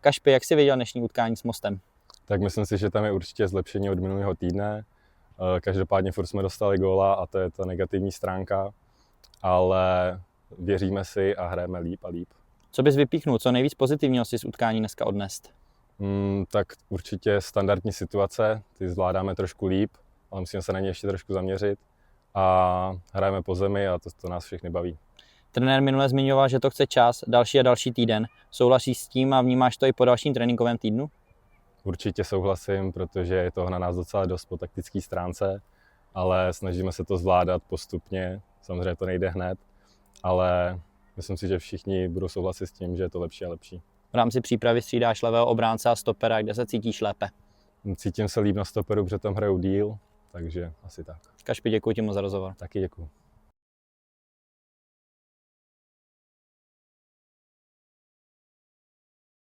Kašpi, jak jsi viděl dnešní utkání s Mostem? Tak myslím si, že tam je určitě zlepšení od minulého týdne. Každopádně furt jsme dostali góla a to je ta negativní stránka, ale věříme si a hrajeme líp a líp. Co bys vypíchnul, co nejvíc pozitivního si z utkání dneska odnést? Tak určitě standardní situace, ty zvládáme trošku líp, ale musíme se na ně ještě trošku zaměřit a hrajeme po zemi a to nás všechny baví. Trenér minule zmiňoval, že to chce čas, další a další týden. Souhlasíš s tím a vnímáš to i po dalším tréninkovém týdnu? Určitě souhlasím, protože je toho na nás docela dost po taktické stránce, ale snažíme se to zvládat postupně. Samozřejmě to nejde hned, ale myslím si, že všichni budou souhlasit s tím, že je to lepší a lepší. V rámci přípravy střídáš levého obránce a stopera, kde se cítíš lépe? Cítím se líp na stoperu, protože tam hraju díl, takže asi tak. Kašpi, děkuji ti moc za rozhovor. Taky děkuji.